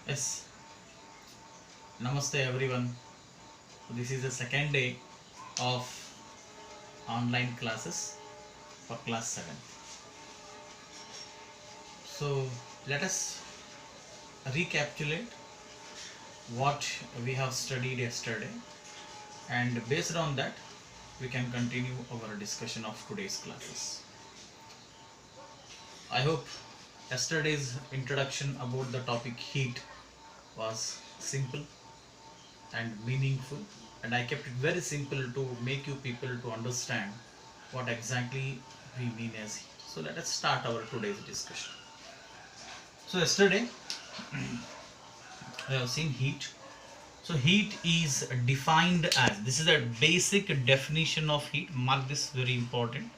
Yes, Namaste everyone. This is the second day of online classes for class 7. So let us recapitulate what we have studied yesterday, and based on that we can continue our discussion of today's classes. I hope yesterday's introduction about the topic heat was simple and meaningful, and I kept it very simple to make you people to understand what exactly we mean as heat. So let us start our today's discussion. So yesterday we have seen heat. So heat is defined as, this is a basic definition of heat, mark this, very important.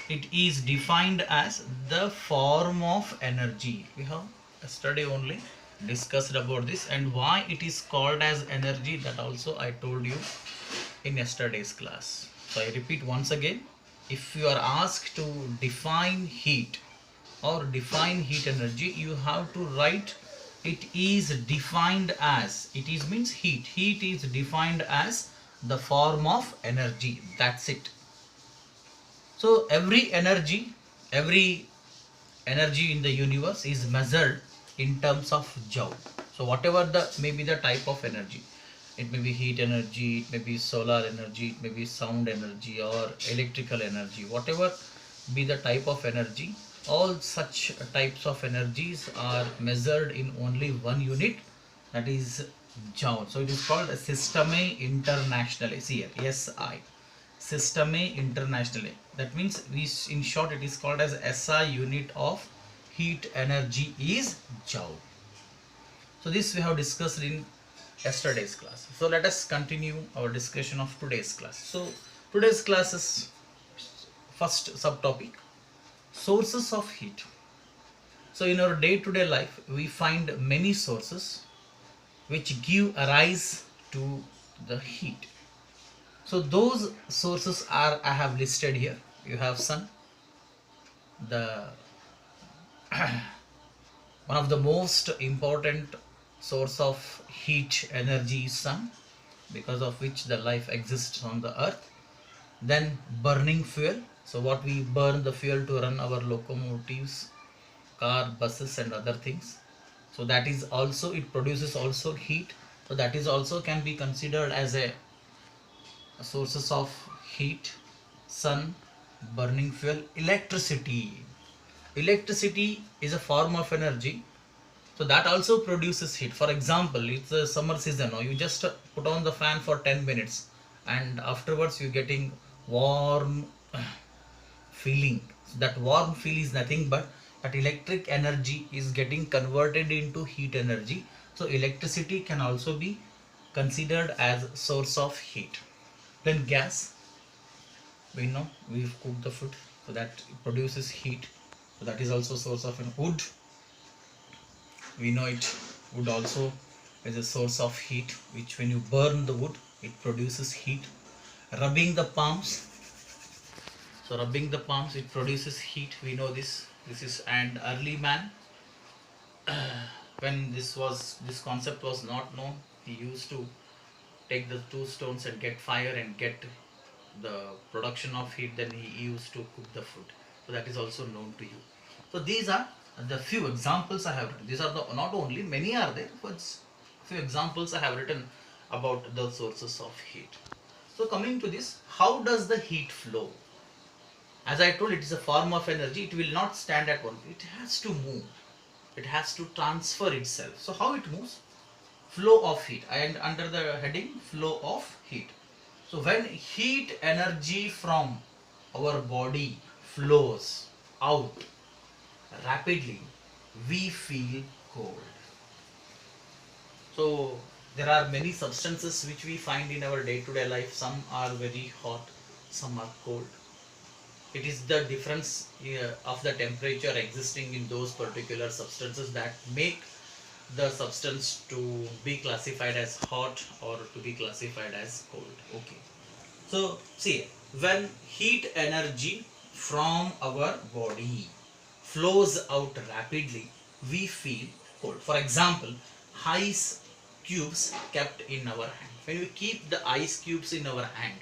It is defined as the form of energy. We have yesterday only discussed about this, and why it is called as energy, that also I told you in yesterday's class. So I repeat once again, if you are asked to define heat or define heat energy, you have to write it is defined as, it is means heat is defined as the form of energy, that's it. So every energy in the universe is measured in terms of joule. So whatever the maybe the type of energy, it may be heat energy, it may be solar energy, it may be sound energy or electrical energy, whatever be the type of energy, all such types of energies are measured in only one unit, that is joule. So it is called a Systeme Internationale. See here, SI, Systeme Internationale. That means in short it is called as SI unit of heat energy is joule. So this we have discussed in yesterday's class. So let us continue our discussion of today's class. So today's class is first subtopic, sources of heat. So in our day-to-day life we find many sources which give rise to the heat. So those sources are, I have listed here. You have sun, the one of the most important source of heat energy is sun, because of which the life exists on the earth. Then burning fuel, so what we burn the fuel to run our locomotives, car, buses and other things. So that is also, it produces also heat, so that is also can be considered as a sources of heat. Sun, burning fuel, electricity is a form of energy, so that also produces heat. For example, it's a summer season, or you just put on the fan for 10 minutes and afterwards you're getting warm feeling. So that warm feel is nothing but that electric energy is getting converted into heat energy. So electricity can also be considered as source of heat. Then gas, we know we've cooked the food, so that produces heat, so that is also source of an wood. We know it, wood also is a source of heat, which when you burn the wood it produces heat. Rubbing the palms, so rubbing the palms, it produces heat, we know this is. And early man, when this concept was not known, he used to take the two stones and get fire and get the production of heat, then he used to cook the food. So that is also known to you. So these are the few examples I have written. These are the not only, many are there, but few examples I have written about the sources of heat. So coming to this, how does the heat flow? As I told, it is a form of energy, it will not stand at one place, it has to move, it has to transfer itself. So how it moves? Flow of heat, and under the heading flow of heat. So when heat energy from our body flows out rapidly, we feel cold. So there are many substances which we find in our day-to-day life. Some are very hot, some are cold. It is the difference of the temperature existing in those particular substances that make the substance to be classified as hot or to be classified as cold. Okay. So see, when heat energy from our body flows out rapidly, we feel cold. For example, ice cubes kept in our hand. When we keep the ice cubes in our hand,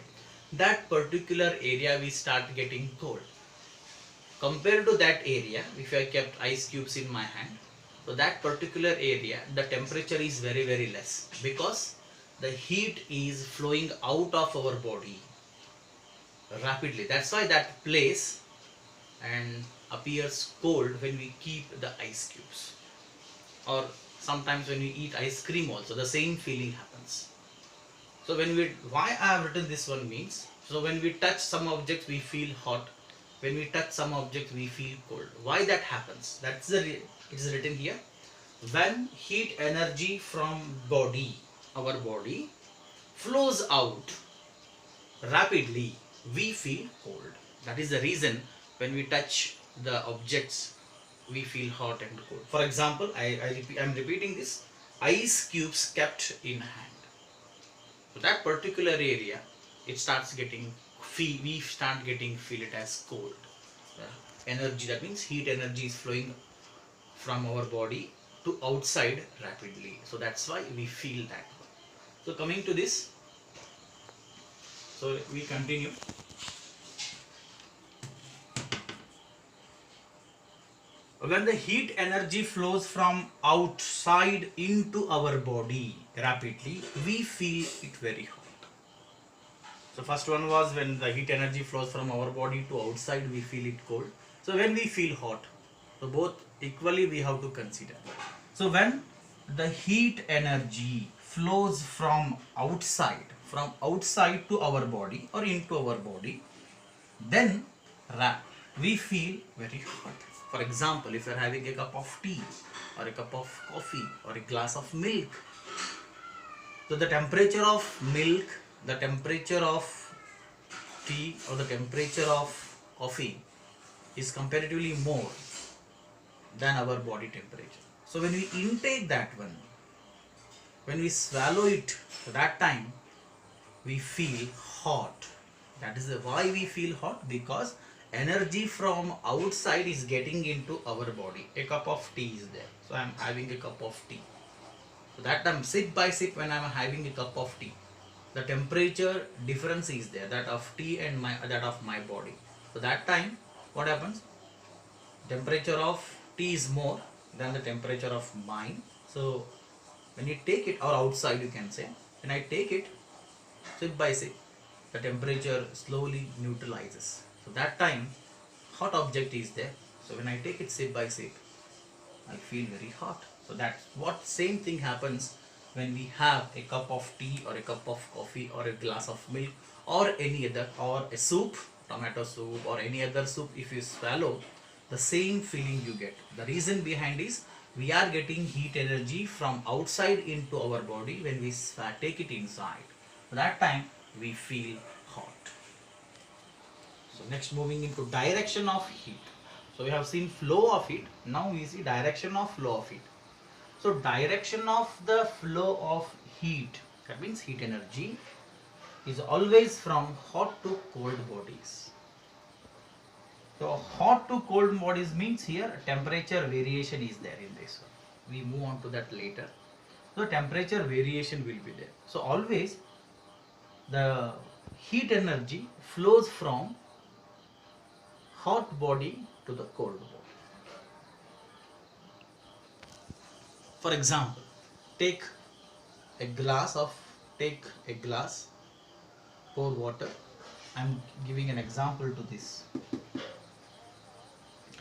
that particular area we start getting cold. Compared to that area, if I kept ice cubes in my hand, so that particular area, the temperature is very very less, because the heat is flowing out of our body rapidly. That's why that place and appears cold when we keep the ice cubes. Or sometimes when we eat ice cream also, the same feeling happens. So why I have written this one means, so when we touch some objects we feel hot, when we touch some objects we feel cold. Why that happens? It is written here. When heat energy from our body flows out rapidly, we feel cold. That is the reason when we touch the objects we feel hot and cold. For example, I am repeating this: ice cubes kept in hand. So that particular area, it starts getting we start getting feel it as cold. Energy, that means heat energy is flowing from our body to outside rapidly. So that's why we feel that. So coming to this, so we continue. When the heat energy flows from outside into our body rapidly, we feel it very hot. So first one was when the heat energy flows from our body to outside, we feel it cold. So when we feel hot, so both equally we have to consider. So when the heat energy flows from outside to our body or into our body, then we feel very hot. For example, if you are having a cup of tea or a cup of coffee or a glass of milk, so the temperature of milk, the temperature of tea or the temperature of coffee is comparatively more than our body temperature. So when we intake that one, when we swallow it, that time we feel hot. That is why we feel hot, because energy from outside is getting into our body. A cup of tea is there, so I am having a cup of tea. So that time, sip by sip, when I am having a cup of tea, the temperature difference is there, that of tea and that of my body. So that time, what happens? Temperature of tea is more than the temperature of mine. So when you take it, or outside you can say, when I take it, sip by sip, the temperature slowly neutralizes. So that time, hot object is there. So when I take it sip by sip, I feel very hot. So that's what same thing happens when we have a cup of tea or a cup of coffee or a glass of milk or any other, or a soup, tomato soup or any other soup. If you swallow, the same feeling you get. The reason behind is we are getting heat energy from outside into our body. When we take it inside, that time we feel hot. So next, moving into direction of heat. So we have seen flow of heat. Now we see direction of flow of heat. So direction of the flow of heat, that means heat energy, is always from hot to cold bodies. So hot to cold bodies means here temperature variation is there in this one. We move on to that later. So temperature variation will be there. So always the heat energy flows from hot body to the cold body. For example, take a glass, pour water. I am giving an example to this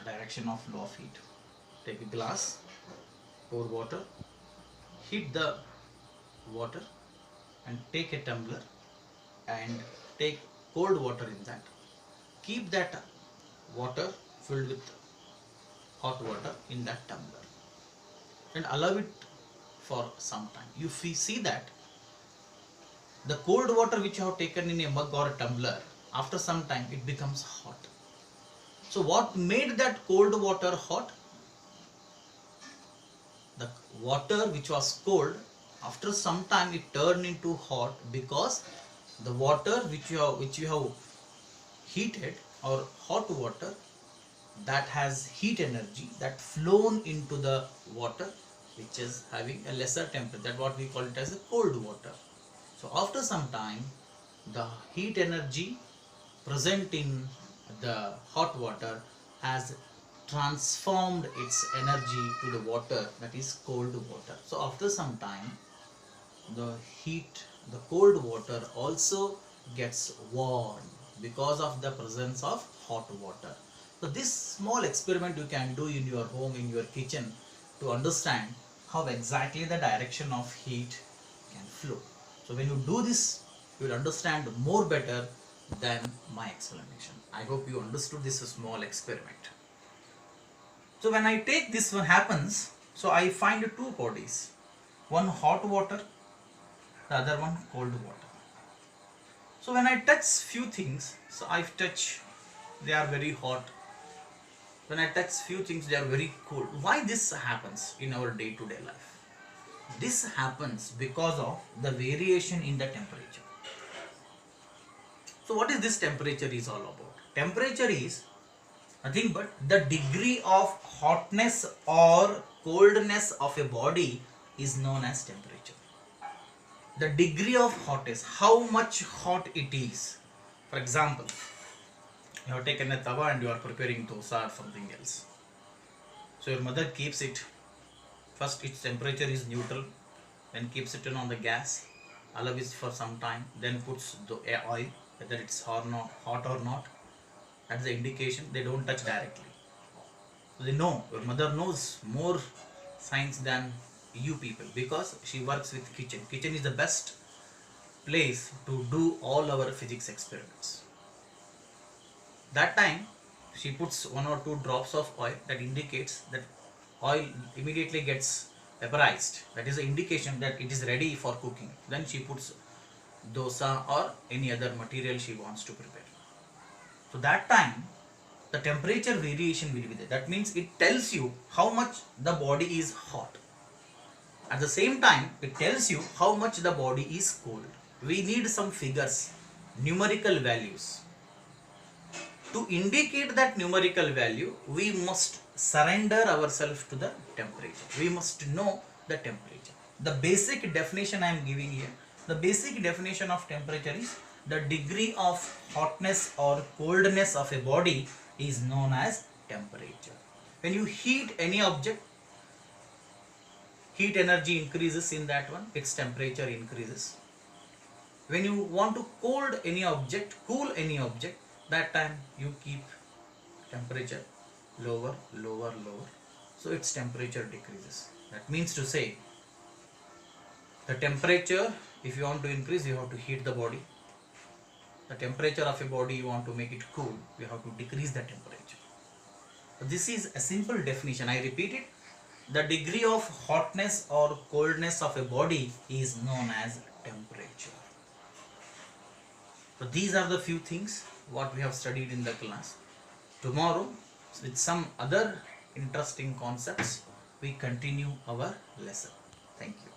direction of flow of heat. Take a glass, pour water, heat the water, and take a tumbler and take cold water in that. Keep that water filled with hot water in that tumbler and allow it for some time. You see that the cold water which you have taken in a mug or a tumbler, after some time it becomes hot. So what made that cold water hot? The water which was cold, after some time it turned into hot, because the water which you have heated, or hot water, that has heat energy that flown into the water, which is having a lesser temperature, that what we call it as a cold water. So after some time, the heat energy present in the hot water has transformed its energy to the water, that is cold water. So after some time, the heat, the cold water also gets warm because of the presence of hot water. So this small experiment you can do in your home, in your kitchen, to understand how exactly the direction of heat can flow. So when you do this, you will understand more better than my explanation. I hope you understood this small experiment. So when I take this one happens, so I find two bodies, one hot water, the other one cold water. So when I touch few things, so I touch, they are very hot. When I touch few things, they are very cold. Why this happens in our day-to-day life? This happens because of the variation in the temperature. So what is this temperature is all about? Temperature is nothing but the degree of hotness or coldness of a body is known as temperature. The degree of hotness, how much hot it is. For example, you have taken a tawa and you are preparing dosa or something else. So your mother keeps it, first its temperature is neutral, then keeps it on the gas, allow it for some time, then puts the oil, whether it's hot or not. That's the indication. They don't touch directly. So they know, your mother knows more science than you people, because she works with kitchen. Kitchen is the best place to do all our physics experiments. That time she puts 1 or 2 drops of oil, that indicates that oil immediately gets vaporized. That is the indication that it is ready for cooking. Then she puts dosa or any other material she wants to prepare. So that time the temperature variation will be there. That means it tells you how much the body is hot. At the same time, it tells you how much the body is cold. We need some figures, numerical values. To indicate that numerical value, we must surrender ourselves to the temperature. We must know the temperature. The basic definition I am giving here, the basic definition of temperature is the degree of hotness or coldness of a body is known as temperature. When you heat any object, heat energy increases in that one, its temperature increases. When you want to cool any object, that time you keep temperature lower, so its temperature decreases. That means to say, the temperature, if you want to increase, you have to heat the body. The temperature of a body, you want to make it cool, you have to decrease the temperature. So this is a simple definition. I repeat it. The degree of hotness or coldness of a body is known as temperature. So these are the few things what we have studied in the class. Tomorrow, with some other interesting concepts, we continue our lesson. Thank you.